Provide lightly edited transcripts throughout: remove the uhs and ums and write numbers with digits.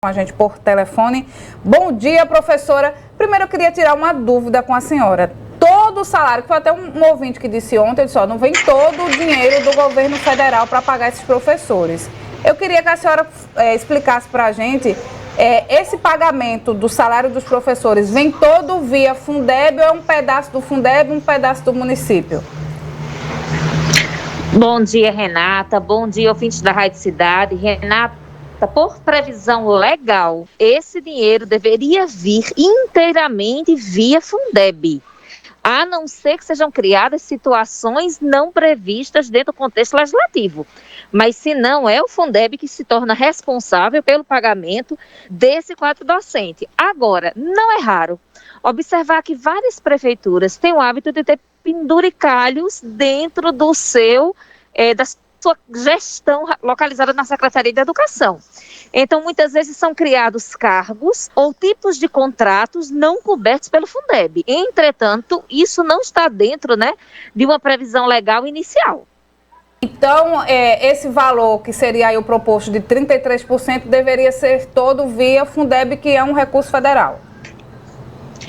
Com a gente por telefone. Bom dia, professora. Primeiro eu queria tirar uma dúvida com a senhora. Todo o salário, que foi até um ouvinte que disse ontem, ele disse, não vem todo o dinheiro do governo federal para pagar esses professores. Eu queria que a senhora explicasse para a gente, esse pagamento do salário dos professores vem todo via Fundeb ou é um pedaço do Fundeb, um pedaço do município? Bom dia, Renata. Bom dia, ouvintes da Rádio Cidade. Renata, por previsão legal, esse dinheiro deveria vir inteiramente via Fundeb, a não ser que sejam criadas situações não previstas dentro do contexto legislativo. Mas se não, é o Fundeb que se torna responsável pelo pagamento desse quadro docente. Agora, não é raro observar que várias prefeituras têm o hábito de ter penduricalhos dentro do da sua gestão localizada na Secretaria de Educação. Então, muitas vezes são criados cargos ou tipos de contratos não cobertos pelo Fundeb. Entretanto, isso não está dentro, de uma previsão legal inicial. Então, esse valor que seria aí o proposto de 33% deveria ser todo via Fundeb, que é um recurso federal.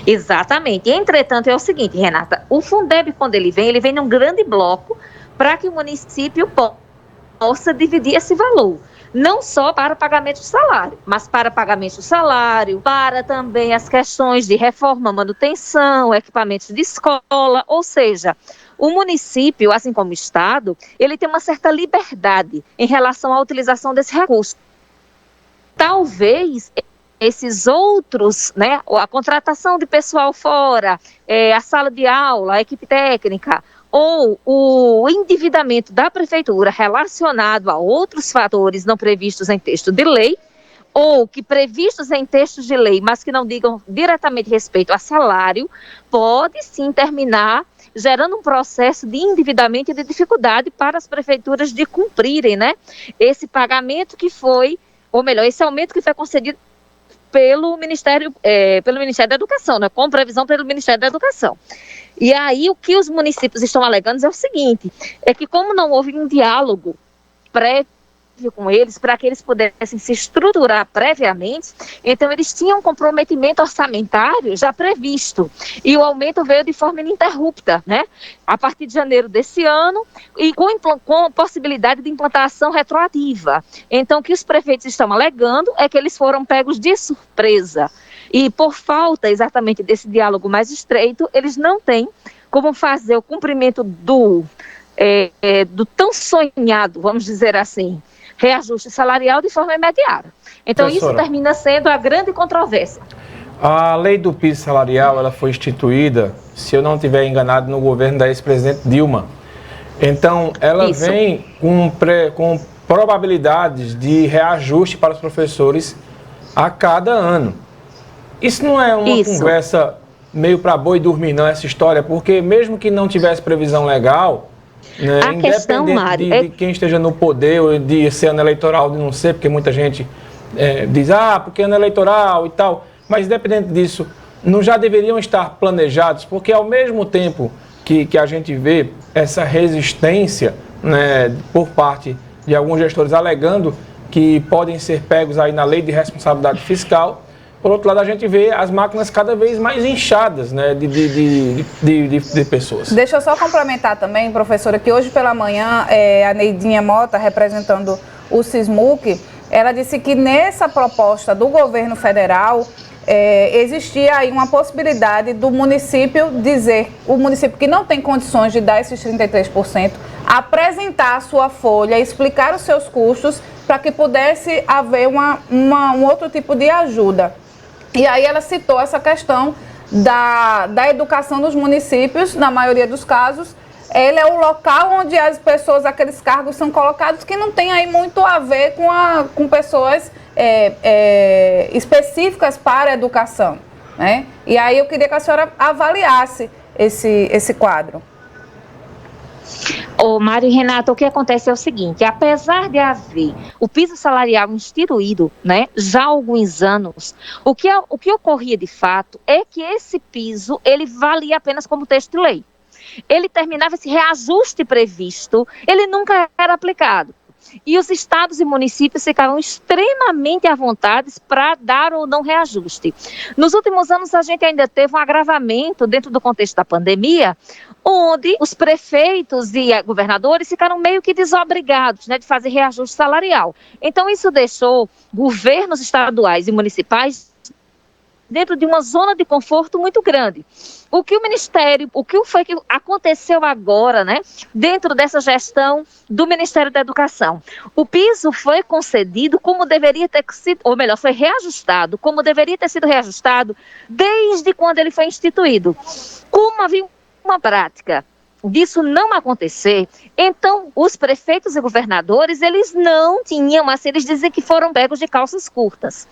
Exatamente. Entretanto, é o seguinte, Renata, o Fundeb, quando ele vem num grande bloco para que o município possa dividir esse valor. Não só para pagamento de salário, mas para pagamento de salário, para também as questões de reforma, manutenção, equipamentos de escola, ou seja, o município, assim como o Estado, ele tem uma certa liberdade em relação à utilização desse recurso. Talvez esses outros, a contratação de pessoal fora, a sala de aula, a equipe técnica, ou o endividamento da prefeitura relacionado a outros fatores não previstos em texto de lei, ou que previstos em textos de lei, mas que não digam diretamente respeito a salário, pode sim terminar gerando um processo de endividamento e de dificuldade para as prefeituras de cumprirem, esse pagamento que foi, ou melhor, esse aumento que foi concedido pelo Ministério da Educação, com previsão pelo Ministério da Educação. E aí o que os municípios estão alegando é o seguinte, é que como não houve um diálogo prévio com eles, para que eles pudessem se estruturar previamente, então eles tinham um comprometimento orçamentário já previsto, e o aumento veio de forma ininterrupta, a partir de janeiro desse ano, e com possibilidade de implantação retroativa. Então o que os prefeitos estão alegando é que eles foram pegos de surpresa, e por falta exatamente desse diálogo mais estreito, eles não têm como fazer o cumprimento do tão sonhado, vamos dizer assim, reajuste salarial de forma imediata. Então, Professora, isso termina sendo a grande controvérsia. A lei do piso salarial, ela foi instituída, se eu não estiver enganado, no governo da ex-presidente Dilma. Então, ela vem com probabilidades de reajuste para os professores a cada ano. Isso não é uma conversa meio para boi dormir, não, essa história, porque mesmo que não tivesse previsão legal, a questão, Mário, de quem esteja no poder, ou de ser ano eleitoral, de não ser, porque muita gente diz, porque ano eleitoral e tal, mas independente disso, não já deveriam estar planejados, porque ao mesmo tempo que a gente vê essa resistência por parte de alguns gestores alegando que podem ser pegos aí na lei de responsabilidade fiscal, por outro lado, a gente vê as máquinas cada vez mais inchadas, de pessoas. Deixa eu só complementar também, professora, que hoje pela manhã a Neidinha Mota, representando o SISMUC, ela disse que nessa proposta do governo federal existia aí uma possibilidade do município dizer, o município que não tem condições de dar esses 33%, apresentar a sua folha, explicar os seus custos para que pudesse haver um outro tipo de ajuda. E aí ela citou essa questão da educação dos municípios, na maioria dos casos, ele é o local onde as pessoas, aqueles cargos são colocados que não tem aí muito a ver com pessoas específicas para a educação, E aí eu queria que a senhora avaliasse esse quadro. Mário e Renata, o que acontece é o seguinte, apesar de haver o piso salarial instituído, já há alguns anos, o que ocorria de fato é que esse piso, ele valia apenas como texto de lei. Ele terminava esse reajuste previsto, ele nunca era aplicado. e os estados e municípios ficaram extremamente à vontade para dar ou não reajuste. Nos últimos anos, a gente ainda teve um agravamento dentro do contexto da pandemia, onde os prefeitos e governadores ficaram meio que desobrigados, né, de fazer reajuste salarial. Então, isso deixou governos estaduais e municipais dentro de uma zona de conforto muito grande. O que foi que aconteceu agora, né, dentro dessa gestão do Ministério da Educação? O piso foi concedido como deveria ter sido, ou melhor, foi reajustado como deveria ter sido reajustado desde quando ele foi instituído. Como havia uma prática disso não acontecer, então os prefeitos e governadores, eles não tinham, mas eles dizem que foram pegos de calças curtas.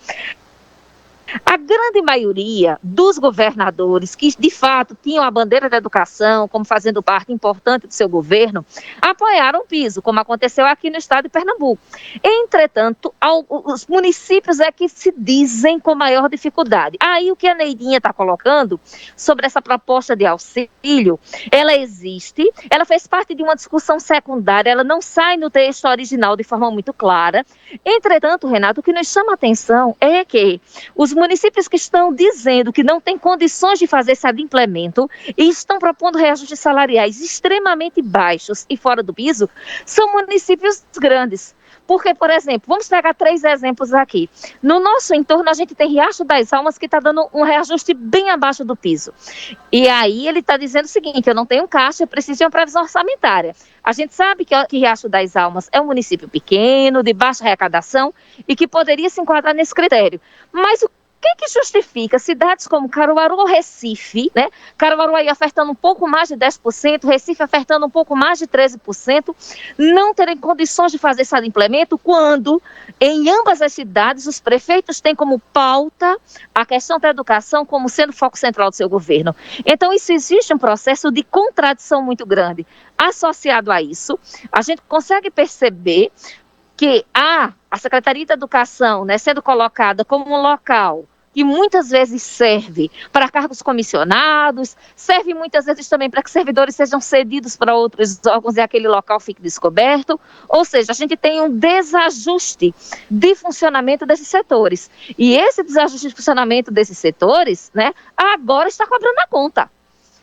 A grande maioria dos governadores que, de fato, tinham a bandeira da educação como fazendo parte importante do seu governo, apoiaram o piso, como aconteceu aqui no estado de Pernambuco. Entretanto, os municípios é que se dizem com maior dificuldade. Aí o que a Neidinha está colocando sobre essa proposta de auxílio, ela existe, ela fez parte de uma discussão secundária, ela não sai no texto original de forma muito clara. Entretanto, Renato, o que nos chama a atenção é que os municípios que estão dizendo que não têm condições de fazer esse adimplemento e estão propondo reajustes salariais extremamente baixos e fora do piso, são municípios grandes. Porque, por exemplo, vamos pegar 3 exemplos aqui. No nosso entorno, a gente tem Riacho das Almas, que está dando um reajuste bem abaixo do piso. E aí ele está dizendo o seguinte: eu não tenho caixa, eu preciso de uma previsão orçamentária. A gente sabe que Riacho das Almas é um município pequeno, de baixa arrecadação, e que poderia se enquadrar nesse critério. Mas o que justifica cidades como Caruaru ou Recife, né? Caruaru aí ofertando um pouco mais de 10%, Recife ofertando um pouco mais de 13%, não terem condições de fazer esse adimplemento quando, em ambas as cidades, os prefeitos têm como pauta a questão da educação como sendo foco central do seu governo. Então, isso existe um processo de contradição muito grande. Associado a isso, a gente consegue perceber que a Secretaria de Educação, né, sendo colocada como um local que muitas vezes serve para cargos comissionados, serve muitas vezes também para que servidores sejam cedidos para outros órgãos e aquele local fique descoberto. Ou seja, a gente tem um desajuste de funcionamento desses setores. E esse desajuste de funcionamento desses setores, né, agora está cobrando a conta.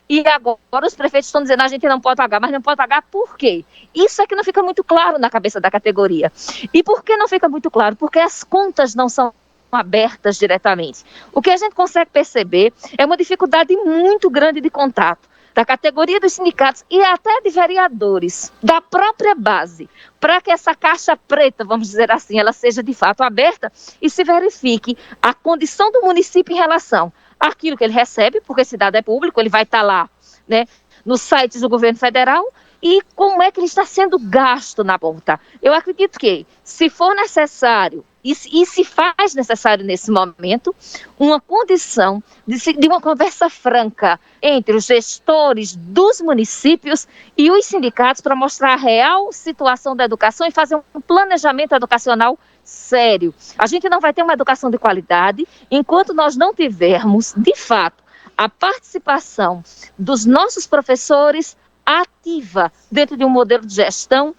E agora os prefeitos estão dizendo: a gente não pode pagar, mas não pode pagar por quê? Isso é que não fica muito claro na cabeça da categoria. E por que não fica muito claro? Porque as contas não são abertas diretamente. O que a gente consegue perceber é uma dificuldade muito grande de contato da categoria dos sindicatos e até de vereadores, da própria base, para que essa caixa preta, vamos dizer assim, ela seja de fato aberta e se verifique a condição do município em relação àquilo que ele recebe, porque esse dado é público, ele vai estar lá, né, nos sites do governo federal, e como é que ele está sendo gasto na ponta. Eu acredito que, se for necessário, e se faz necessário nesse momento, uma condição de uma conversa franca entre os gestores dos municípios e os sindicatos para mostrar a real situação da educação e fazer um planejamento educacional sério. A gente não vai ter uma educação de qualidade enquanto nós não tivermos, de fato, a participação dos nossos professores ativa dentro de um modelo de gestão,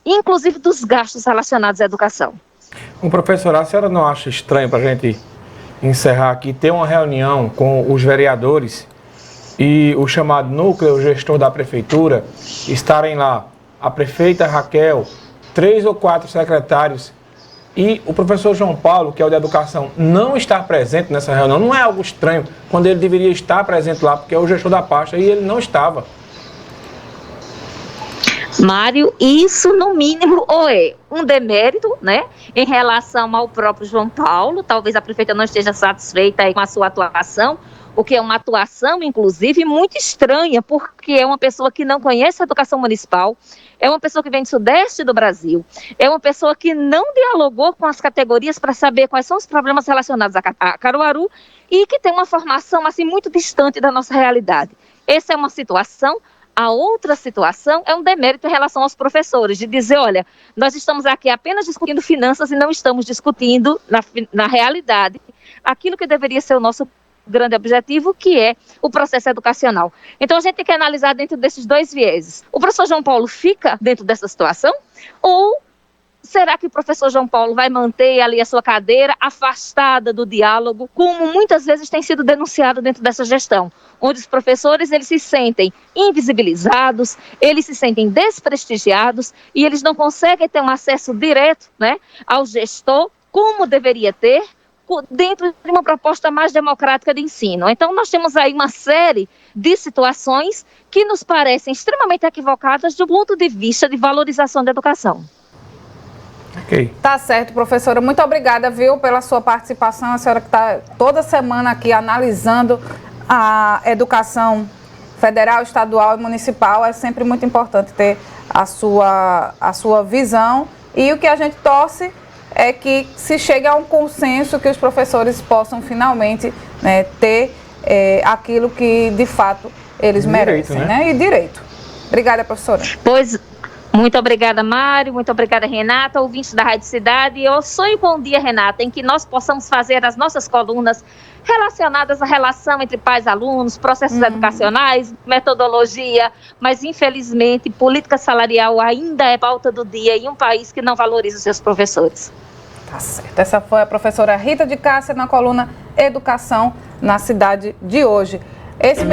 inclusive dos gastos relacionados à educação. Professora, a senhora não acha estranho para a gente encerrar aqui, ter uma reunião com os vereadores e o chamado núcleo gestor da prefeitura estarem lá, a prefeita Raquel, 3 ou 4 secretários e o professor João Paulo, que é o de educação, não estar presente nessa reunião? Não é algo estranho quando ele deveria estar presente lá, porque é o gestor da pasta e ele não estava. Mário, isso no mínimo ou é um demérito, né, em relação ao próprio João Paulo. Talvez a prefeita não esteja satisfeita aí com a sua atuação, o que é uma atuação, inclusive, muito estranha, porque é uma pessoa que não conhece a educação municipal, é uma pessoa que vem do sudeste do Brasil, é uma pessoa que não dialogou com as categorias para saber quais são os problemas relacionados a Caruaru e que tem uma formação assim muito distante da nossa realidade. Essa é uma situação. A outra situação é um demérito em relação aos professores, de dizer: olha, nós estamos aqui apenas discutindo finanças e não estamos discutindo, na realidade, aquilo que deveria ser o nosso grande objetivo, que é o processo educacional. Então, a gente tem que analisar dentro desses dois vieses. O professor João Paulo fica dentro dessa situação ou Será que o professor João Paulo vai manter ali a sua cadeira afastada do diálogo, como muitas vezes tem sido denunciado dentro dessa gestão, onde os professores eles se sentem invisibilizados, eles se sentem desprestigiados e eles não conseguem ter um acesso direto, né, ao gestor, como deveria ter, dentro de uma proposta mais democrática de ensino. Então, nós temos aí uma série de situações que nos parecem extremamente equivocadas do ponto de vista de valorização da educação. Ok. Tá certo, professora. Muito obrigada, viu, pela sua participação. A senhora que está toda semana aqui analisando a educação federal, estadual e municipal. É sempre muito importante ter a sua visão. E o que a gente torce é que se chegue a um consenso, que os professores possam finalmente, né, ter aquilo que de fato eles merecem, né? E direito. Obrigada, professora. Pois, muito obrigada, Mário, muito obrigada, Renata, ouvintes da Rádio Cidade. Eu sonho com um dia, Renata, em que nós possamos fazer as nossas colunas relacionadas à relação entre pais e alunos, processos educacionais, metodologia, mas infelizmente política salarial ainda é pauta do dia em um país que não valoriza os seus professores. Tá certo. Essa foi a professora Rita de Cássia na coluna Educação na Cidade de hoje.